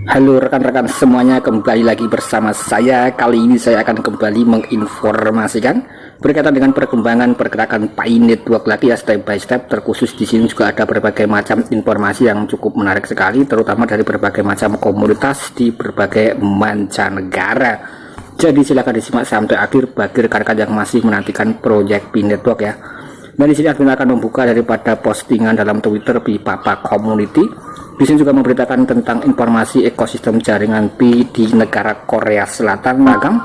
Halo rekan-rekan semuanya, kembali lagi bersama saya. Kali ini saya akan kembali menginformasikan berkaitan dengan perkembangan pergerakan Pi Network lagi ya, step by step. Terkhusus di sini juga ada berbagai macam informasi yang cukup menarik sekali, terutama dari berbagai macam komunitas di berbagai mancanegara. Jadi silakan disimak sampai akhir bagi rekan-rekan yang masih menantikan proyek Pi Network ya. Dan di sini admin akan membuka daripada postingan dalam Twitter Pipapa Community. Di sini juga memberitakan tentang informasi ekosistem jaringan Pi di negara Korea Selatan. Ragam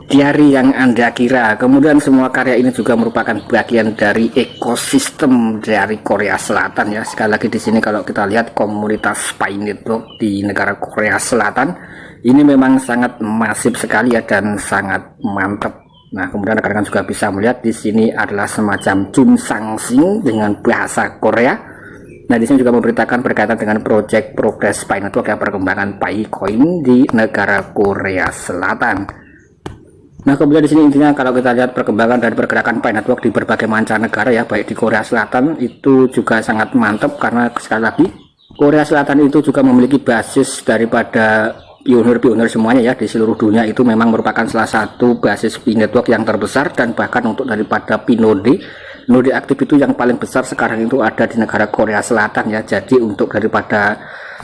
dari yang Anda kira. Kemudian semua karya ini juga merupakan bagian dari ekosistem dari Korea Selatan ya. Sekali lagi di sini kalau kita lihat komunitas Pi Network di negara Korea Selatan ini memang sangat masif sekali ya dan sangat mantap. Nah, kemudian rekan-rekan juga bisa melihat di sini adalah semacam Chun Sangsing dengan bahasa Korea. Nah, di sini juga memberitakan berkaitan dengan proyek progres Pi Network ya, perkembangan Pi Coin di negara Korea Selatan. Nah, kemudian di sini intinya kalau kita lihat perkembangan dan pergerakan Pi Network di berbagai mancanegara ya, baik di Korea Selatan itu juga sangat mantap karena sekali lagi Korea Selatan itu juga memiliki basis daripada pionir-pionir semuanya ya di seluruh dunia. Itu memang merupakan salah satu basis Pi Network yang terbesar, dan bahkan untuk daripada Pi node aktif itu yang paling besar sekarang itu ada di negara Korea Selatan ya. Jadi untuk daripada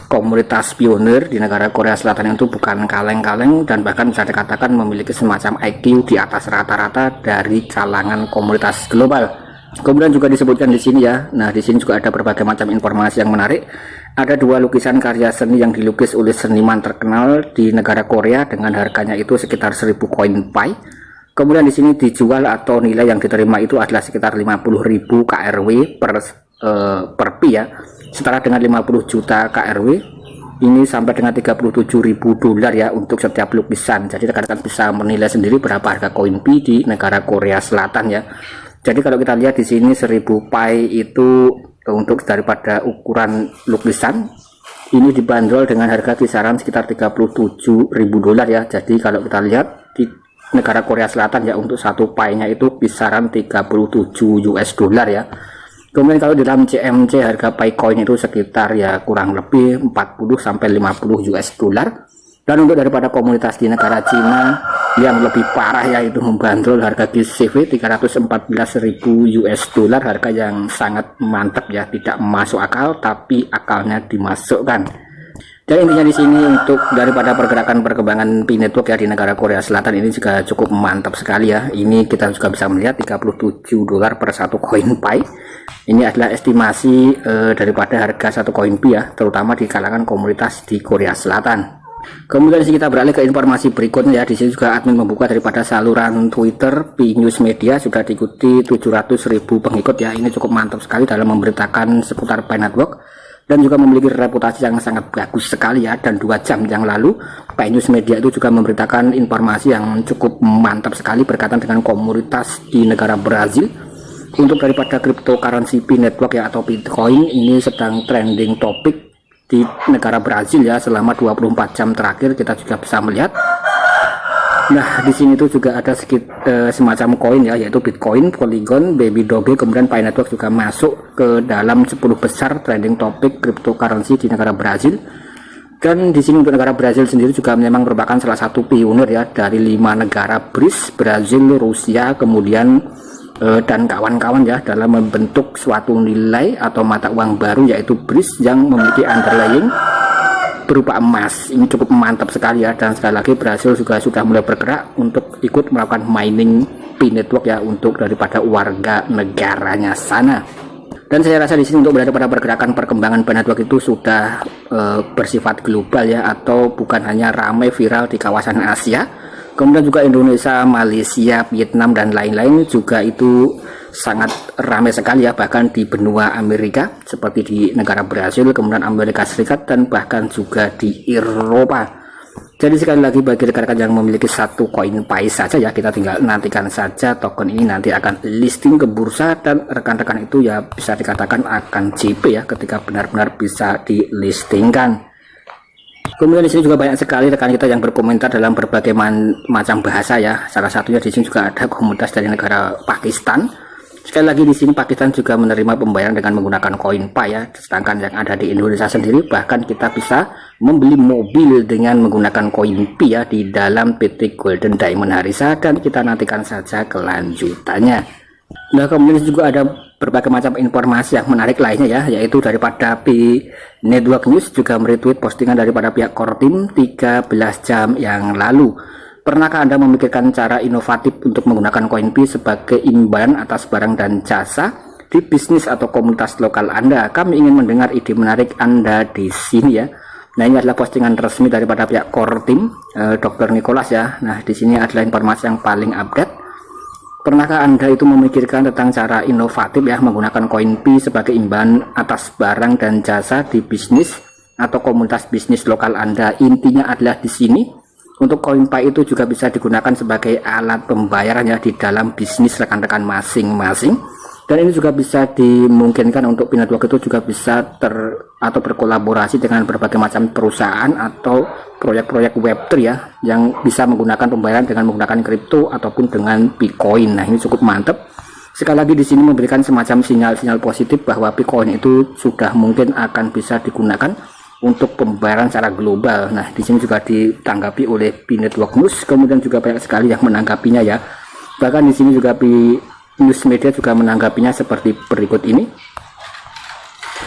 komunitas pionir di negara Korea Selatan itu bukan kaleng-kaleng, dan bahkan bisa dikatakan memiliki semacam IQ di atas rata-rata dari kalangan komunitas global. Kemudian juga disebutkan di sini ya. Nah, di sini juga ada berbagai macam informasi yang menarik. Ada dua lukisan karya seni yang dilukis oleh seniman terkenal di negara Korea dengan harganya itu sekitar 1000 koin Pi. Kemudian di sini dijual atau nilai yang diterima itu adalah sekitar 50.000 KRW per Pi ya, setara dengan 50 juta KRW. Ini sampai dengan 37.000 dolar ya untuk setiap lukisan. Jadi rekan-rekan bisa menilai sendiri berapa harga koin Pi di negara Korea Selatan ya. Jadi kalau kita lihat di sini 1000 Pi itu untuk daripada ukuran lukisan ini dibanderol dengan harga kisaran sekitar 37.000 dolar ya. Jadi kalau kita lihat di negara Korea Selatan ya, untuk satu Pi-nya itu kisaran 37 US dollar ya. Kemudian kalau di dalam CMC harga Pi coin itu sekitar ya kurang lebih 40 sampai 50 US dollar. Dan untuk daripada komunitas di negara Cina yang lebih parah yaitu membandrol harga GCV 314.000 US dollar, harga yang sangat mantap ya, tidak masuk akal tapi akalnya dimasukkan. Dan intinya di sini untuk daripada pergerakan perkembangan Pi Network ya di negara Korea Selatan ini juga cukup mantap sekali ya. Ini kita juga bisa melihat 37 dolar per satu koin Pi. Ini adalah estimasi daripada harga satu koin Pi ya, terutama di kalangan komunitas di Korea Selatan. Kemudian kita beralih ke informasi berikutnya ya. Di sini juga admin membuka daripada saluran Twitter Pi News Media, sudah diikuti 700.000 pengikut ya. Ini cukup mantap sekali dalam memberitakan seputar Pi Network, dan juga memiliki reputasi yang sangat bagus sekali ya. Dan 2 jam yang lalu Pi News Media itu juga memberitakan informasi yang cukup mantap sekali berkaitan dengan komunitas di negara Brazil. Untuk daripada cryptocurrency Pi Network ya atau Bitcoin ini sedang trending topik di negara Brazil ya selama 24 jam terakhir. Kita juga bisa melihat. Nah, di sini itu juga ada semacam koin ya, yaitu Bitcoin, Polygon, Baby Doge, kemudian Pi Network juga masuk ke dalam 10 besar trending topik cryptocurrency di negara Brazil. Dan di sini untuk negara Brazil sendiri juga memang merupakan salah satu pionir ya dari 5 negara BRICS, Brazil, Rusia, kemudian dan kawan-kawan ya, dalam membentuk suatu nilai atau mata uang baru yaitu BRICS yang memiliki underlying berupa emas. Ini cukup mantap sekali ya, dan sekali lagi Brazil juga sudah mulai bergerak untuk ikut melakukan mining Pi Network ya untuk daripada warga negaranya sana. Dan saya rasa di sini untuk daripada pergerakan perkembangan Pi Network itu sudah bersifat global ya, atau bukan hanya ramai viral di kawasan Asia, kemudian juga Indonesia, Malaysia, Vietnam dan lain-lain juga itu sangat ramai sekali ya, bahkan di benua Amerika seperti di negara Brazil, kemudian Amerika Serikat, dan bahkan juga di Eropa. Jadi sekali lagi bagi rekan-rekan yang memiliki satu koin Pi saja ya, kita tinggal nantikan saja token ini nanti akan listing ke bursa, dan rekan-rekan itu ya bisa dikatakan akan JP ya ketika benar-benar bisa dilistingkan. Kemudian di sini juga banyak sekali rekan kita yang berkomentar dalam berbagai macam bahasa ya. Salah satunya di sini juga ada komunitas dari negara Pakistan. Sekali lagi di sini Pakistan juga menerima pembayaran dengan menggunakan koin Pi ya. Sedangkan yang ada di Indonesia sendiri bahkan kita bisa membeli mobil dengan menggunakan koin Pi ya di dalam PT Golden Diamond Harissa, dan kita nantikan saja kelanjutannya. Nah, kemudian juga ada berbagai macam informasi yang menarik lainnya ya, yaitu daripada Pi Network News juga meretweet postingan daripada pihak Kortim 13 jam yang lalu. Pernahkah Anda memikirkan cara inovatif untuk menggunakan koin Pi sebagai imbalan atas barang dan jasa di bisnis atau komunitas lokal Anda? Kami ingin mendengar ide menarik Anda di sini ya. Nah, ini adalah postingan resmi daripada pihak Kortim, Dr. Nicholas ya. Nah, di sini adalah informasi yang paling update. Pernahkah Anda itu memikirkan tentang cara inovatif ya menggunakan koin Pi sebagai imbalan atas barang dan jasa di bisnis atau komunitas bisnis lokal Anda? Intinya adalah di sini, untuk koin Pi itu juga bisa digunakan sebagai alat pembayaran ya di dalam bisnis rekan-rekan masing-masing, dan ini juga bisa dimungkinkan untuk Pi Network itu juga bisa berkolaborasi dengan berbagai macam perusahaan atau proyek-proyek Web3 ya yang bisa menggunakan pembayaran dengan menggunakan kripto ataupun dengan Bitcoin. Nah, ini cukup mantap. Sekali lagi di sini memberikan semacam sinyal-sinyal positif bahwa Bitcoin itu sudah mungkin akan bisa digunakan untuk pembayaran secara global. Nah, di sini juga ditanggapi oleh Pi Network News, kemudian juga banyak sekali yang menanggapinya ya. Bahkan di sini juga Pi News Media juga menanggapinya seperti berikut ini.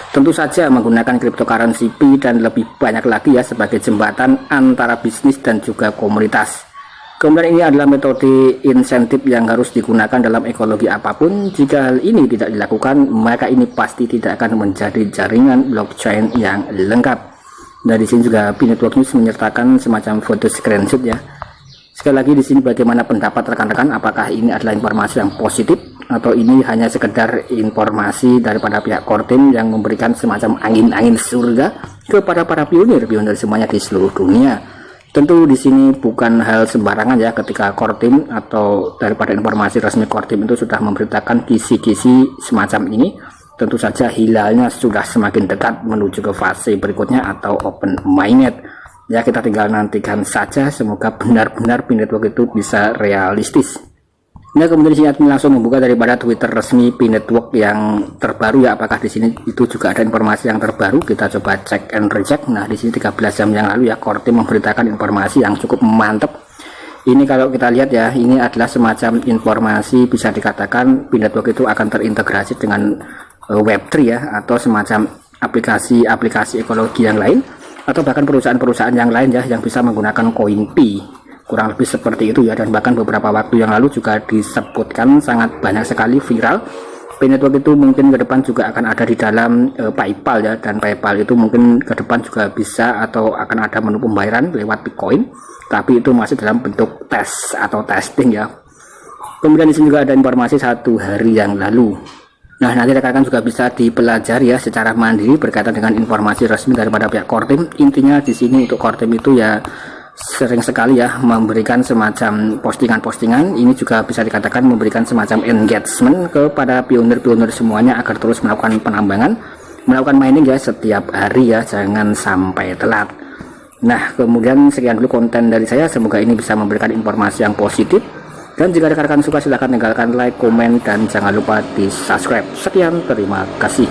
Tentu saja menggunakan cryptocurrency Pi dan lebih banyak lagi ya sebagai jembatan antara bisnis dan juga komunitas. Kemudian ini adalah metode insentif yang harus digunakan dalam ekologi apapun. Jika hal ini tidak dilakukan, maka ini pasti tidak akan menjadi jaringan blockchain yang lengkap. Nah, di sini juga Pi Network News menyertakan semacam foto screenshot ya. Sekali lagi di sini bagaimana pendapat rekan-rekan, apakah ini adalah informasi yang positif atau ini hanya sekedar informasi daripada pihak Kortim yang memberikan semacam angin-angin surga kepada para pionir semuanya di seluruh dunia. Tentu di sini bukan hal sembarangan ya ketika Kortim atau daripada informasi resmi Kortim itu sudah memberitakan kisi-kisi semacam ini. Tentu saja hilalnya sudah semakin dekat menuju ke fase berikutnya atau open mainnet. Ya, kita tinggal nantikan saja, semoga benar-benar Pi Network itu bisa realistis. Nah, kemudian di sini admin langsung membuka daripada Twitter resmi Pi Network yang terbaru ya. Apakah di sini itu juga ada informasi yang terbaru? Kita coba cek and recheck. Nah, di sini 13 jam yang lalu ya Kortim memberitakan informasi yang cukup mantap. Ini kalau kita lihat ya, ini adalah semacam informasi bisa dikatakan Pi Network itu akan terintegrasi dengan Web3 ya, atau semacam aplikasi-aplikasi ekologi yang lain, atau bahkan perusahaan-perusahaan yang lain ya yang bisa menggunakan koin Pi. Kurang lebih seperti itu ya, dan bahkan beberapa waktu yang lalu juga disebutkan sangat banyak sekali viral. Pi Network itu mungkin ke depan juga akan ada di dalam PayPal ya, dan PayPal itu mungkin ke depan juga bisa atau akan ada menu pembayaran lewat Bitcoin, tapi itu masih dalam bentuk tes atau testing ya. Kemudian di sini juga ada informasi 1 hari yang lalu. Nah, nanti rekan-rekan juga bisa dipelajari ya secara mandiri berkaitan dengan informasi resmi daripada pihak Kortim. Intinya di sini untuk Kortim itu ya sering sekali ya memberikan semacam postingan-postingan. Ini juga bisa dikatakan memberikan semacam engagement kepada pionir-pionir semuanya agar terus melakukan penambangan, melakukan mining ya setiap hari ya, jangan sampai telat. Nah, kemudian sekian dulu konten dari saya, semoga ini bisa memberikan informasi yang positif. Dan jika rekan-rekan suka silahkan tinggalkan like, komen, dan jangan lupa di subscribe. Sekian, terima kasih.